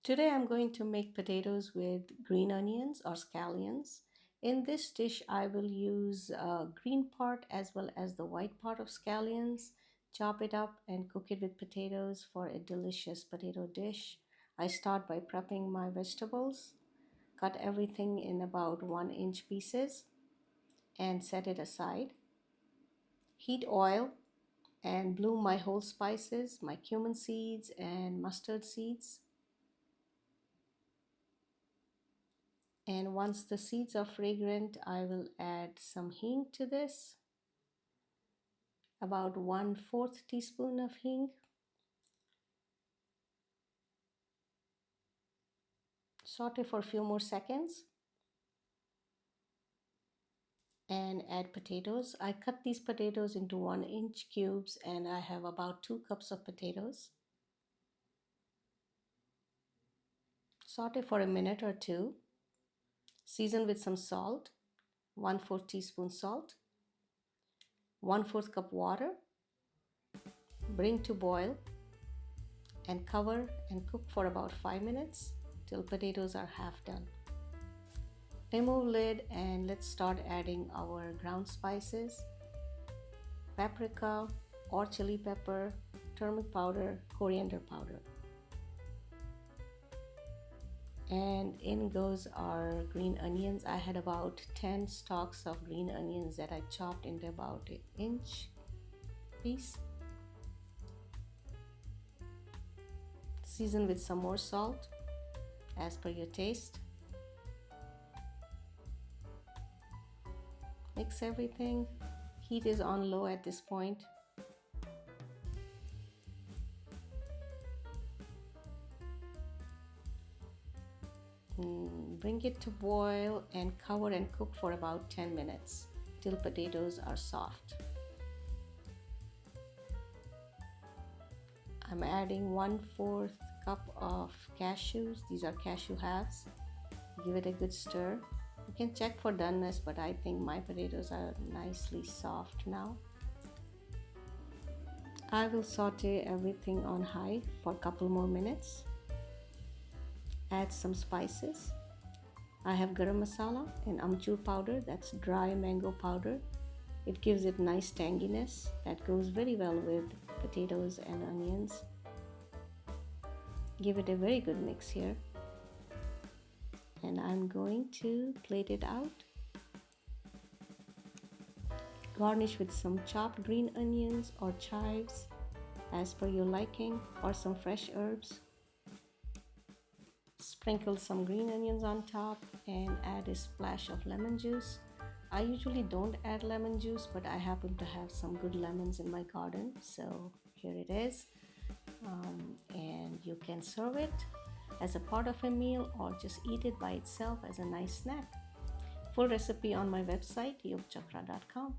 Today I'm going to make potatoes with green onions or scallions. In this dish I will use green part as well as the white part of scallions. Chop it up and cook it with potatoes for a delicious potato dish. I start by prepping my vegetables, cut everything in about 1 inch pieces and set it aside. Heat oil and bloom my whole spices, my cumin seeds and mustard seeds. And once the seeds are fragrant, I will add some hing to this, about 1/4 teaspoon of hing. Saute for a few more seconds and add potatoes. I cut these potatoes into 1 inch cubes and I have about 2 cups of potatoes. Saute for a minute or two. Season with some salt, 1/4 teaspoon salt, 1/4 cup water. Bring to boil and cover and cook for about 5 minutes till potatoes are half done. Remove lid and let's start adding our ground spices: paprika or chili pepper, turmeric powder, coriander powder. And in goes our green onions. I had about 10 stalks of green onions that I chopped into about an inch piece. Season with some more salt as per your taste. Mix everything. Heat is on low at this point. Bring it to boil and cover and cook for about 10 minutes till potatoes are soft. I'm adding 1/4 cup of cashews. These are cashew halves. Give it a good stir. You can check for doneness, but I think my potatoes are nicely soft now. I will saute everything on high for a couple more minutes. Add some spices. I have garam masala and amchur powder, that's dry mango powder. It gives it nice tanginess that goes very well with potatoes and onions. Give it a very good mix here. And I'm going to plate it out. Garnish with some chopped green onions or chives as per your liking, or some fresh herbs. Sprinkle some green onions on top and add a splash of lemon juice. I usually don't add lemon juice, but I happen to have some good lemons in my garden, so here it is. And you can serve it as a part of a meal or just eat it by itself as a nice snack. Full recipe on my website yogchakra.com.